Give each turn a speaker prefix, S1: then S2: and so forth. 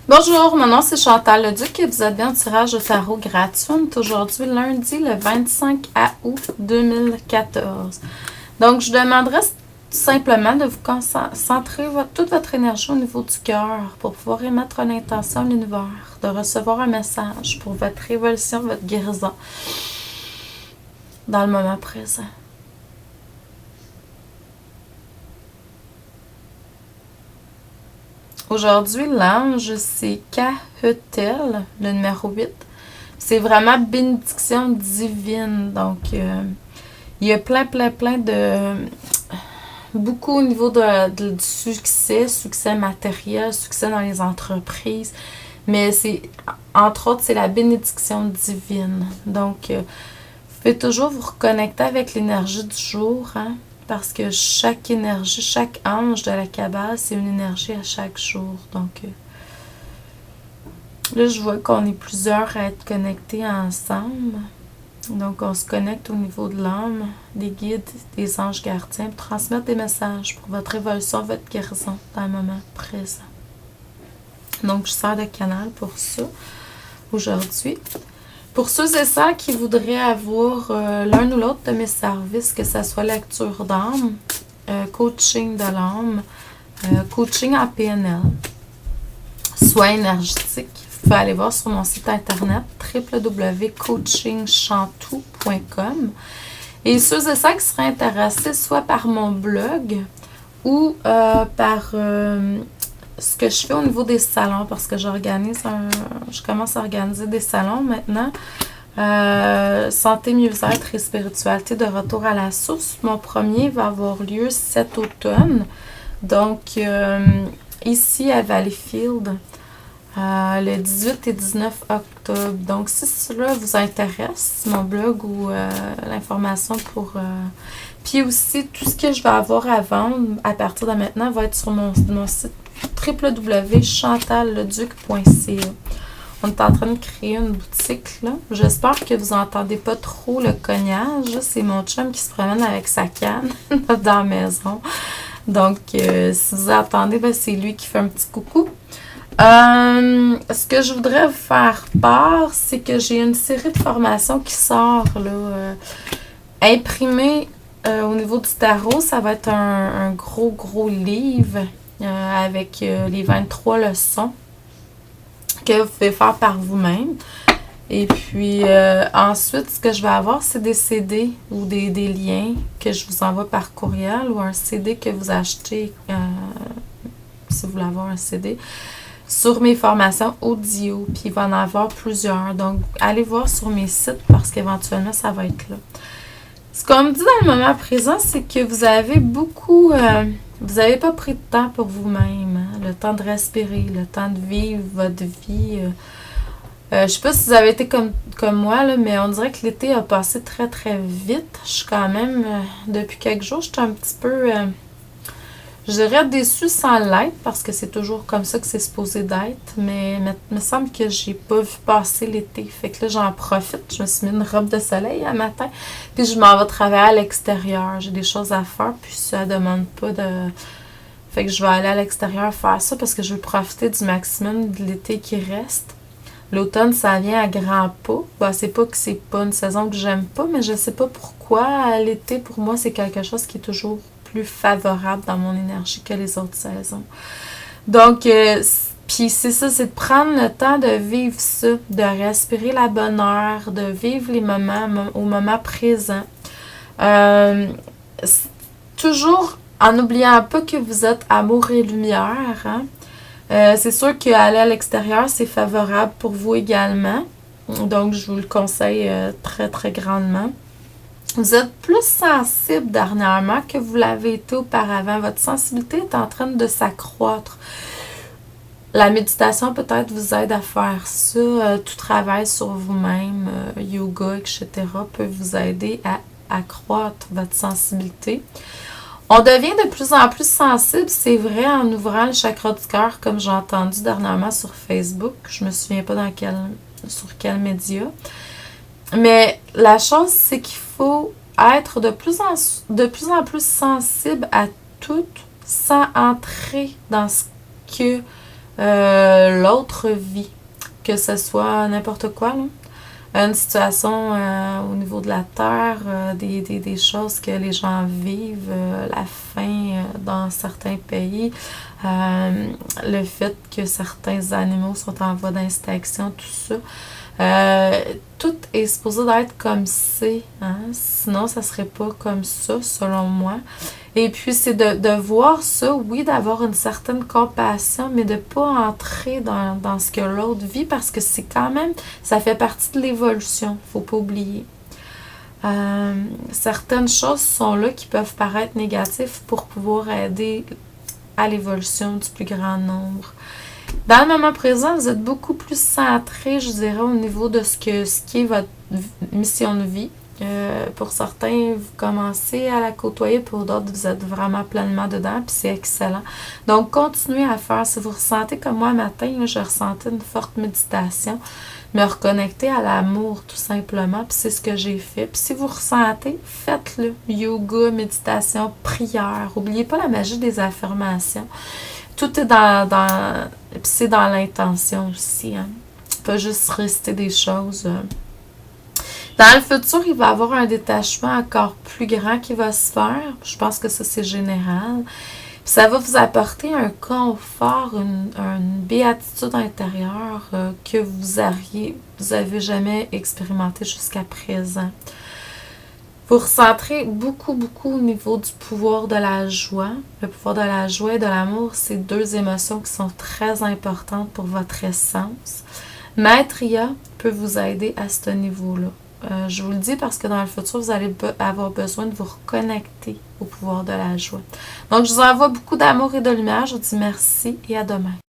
S1: Bonjour, mon nom c'est Chantal Leduc et vous êtes bien au tirage de tarot gratuit. On est aujourd'hui lundi le 25 août 2014. Donc, je demanderais tout simplement de vous concentrer toute votre énergie au niveau du cœur pour pouvoir émettre une intention à l'univers, de recevoir un message pour votre révolution, votre guérison dans le moment présent. Aujourd'hui, l'ange, c'est Cahutel, le numéro 8. C'est vraiment bénédiction divine. Donc, il y a plein de... Beaucoup au niveau du succès matériel, succès dans les entreprises. Mais c'est, entre autres, c'est la bénédiction divine. Donc, vous pouvez toujours vous reconnecter avec l'énergie du jour, hein? Parce que chaque énergie, chaque ange de la Kabbale, c'est une énergie à chaque jour. Donc, là, je vois qu'on est plusieurs à être connectés ensemble. Donc, on se connecte au niveau de l'âme, des guides, des anges gardiens, pour transmettre des messages pour votre évolution, votre guérison dans le moment présent. Donc, je sers de canal pour ça aujourd'hui. Pour ceux et celles qui voudraient avoir l'un ou l'autre de mes services, que ce soit lecture d'âme, coaching de l'âme, coaching en PNL, soins énergétiques, vous pouvez aller voir sur mon site internet www.coachingchantou.com. Et ceux et celles qui seraient intéressés soit par mon blog ou par ce que je fais au niveau des salons, parce que je commence à organiser des salons maintenant. Santé, mieux-être et spiritualité de retour à la source. Mon premier va avoir lieu cet automne. Donc, ici à Valleyfield, le 18 et 19 octobre. Donc, si cela vous intéresse, mon blog ou l'information pour... puis aussi, tout ce que je vais avoir à vendre à partir de maintenant va être sur mon site www.chantalleduc.ca. On est en train de créer une boutique, là. J'espère que vous n'entendez pas trop le cognage. C'est mon chum qui se promène avec sa canne dans la maison. Donc, si vous entendez, ben, c'est lui qui fait un petit coucou. Ce que je voudrais vous faire part, c'est que j'ai une série de formations qui sort, là, imprimée au niveau du tarot. Ça va être un gros livre avec les 23 leçons que vous pouvez faire par vous-même. Et puis, ensuite, ce que je vais avoir, c'est des CD ou des liens que je vous envoie par courriel ou un CD que vous achetez, si vous voulez avoir un CD, sur mes formations audio. Puis, il va en avoir plusieurs. Donc, allez voir sur mes sites parce qu'éventuellement, ça va être là. Ce qu'on me dit dans le moment présent, c'est que vous avez beaucoup... vous n'avez pas pris de temps pour vous-même, hein? Le temps de respirer, le temps de vivre votre vie. Je sais pas si vous avez été comme moi, là, mais on dirait que l'été a passé très vite. Je suis quand même, depuis quelques jours, je suis un petit peu, je dirais déçue sans l'être, parce que c'est toujours comme ça que c'est supposé d'être, mais il me semble que j'ai pas vu passer l'été. Fait que là, j'en profite. Je me suis mis une robe de soleil un matin, puis je m'en vais travailler à l'extérieur. J'ai des choses à faire, puis ça demande pas de... Fait que je vais aller à l'extérieur faire ça, parce que je veux profiter du maximum de l'été qui reste. L'automne, ça vient à grands pas. Ben, c'est pas que c'est pas une saison que j'aime pas, mais je sais pas pourquoi. L'été, pour moi, c'est quelque chose qui est toujours plus favorable dans mon énergie que les autres saisons. Donc, puis c'est ça, c'est de prendre le temps de vivre ça, de respirer la bonne heure, de vivre les moments au moment présent. Toujours en n'oubliant pas que vous êtes amour et lumière, hein? C'est sûr qu'aller à l'extérieur, c'est favorable pour vous également. Donc, je vous le conseille très grandement. Vous êtes plus sensible dernièrement que vous l'avez été auparavant. Votre sensibilité est en train de s'accroître. La méditation peut-être vous aide à faire ça. Tout travail sur vous-même, yoga, etc. peut vous aider à accroître votre sensibilité. On devient de plus en plus sensible, c'est vrai, en ouvrant le chakra du cœur, comme j'ai entendu dernièrement sur Facebook. Je me souviens pas sur quel média. Mais la chose, c'est qu'il faut être de plus en plus sensible à tout sans entrer dans ce que l'autre vie, que ce soit n'importe quoi, là. Une situation au niveau de la terre, des choses que les gens vivent, la faim dans certains pays, le fait que certains animaux sont en voie d'extinction, tout ça. Tout est supposé d'être comme c'est, hein? Sinon ça serait pas comme ça selon moi. Et puis c'est de voir ça, oui, d'avoir une certaine compassion, mais de pas entrer dans ce que l'autre vit parce que c'est quand même, ça fait partie de l'évolution, faut pas oublier. Certaines choses sont là qui peuvent paraître négatives pour pouvoir aider à l'évolution du plus grand nombre. Dans le moment présent, vous êtes beaucoup plus centré, je dirais, au niveau de ce qui est votre mission de vie. Pour certains, vous commencez à la côtoyer, pour d'autres, vous êtes vraiment pleinement dedans, puis c'est excellent. Donc, continuez à faire. Si vous ressentez comme moi, matin, là, je ressentais une forte méditation, me reconnecter à l'amour, tout simplement, puis c'est ce que j'ai fait. Puis si vous ressentez, faites-le. Yoga, méditation, prière. N'oubliez pas la magie des affirmations. Tout est puis c'est dans l'intention aussi, hein. Pas juste rester des choses. Dans le futur, il va y avoir un détachement encore plus grand qui va se faire. Je pense que ça, c'est général. Puis ça va vous apporter un confort, une béatitude intérieure que vous avez jamais expérimenté jusqu'à présent. Vous recentrez beaucoup, beaucoup au niveau du pouvoir de la joie. Le pouvoir de la joie et de l'amour, c'est deux émotions qui sont très importantes pour votre essence. Maitreya peut vous aider à ce niveau-là. Je vous le dis parce que dans le futur, vous allez avoir besoin de vous reconnecter au pouvoir de la joie. Donc, je vous envoie beaucoup d'amour et de lumière. Je vous dis merci et à demain.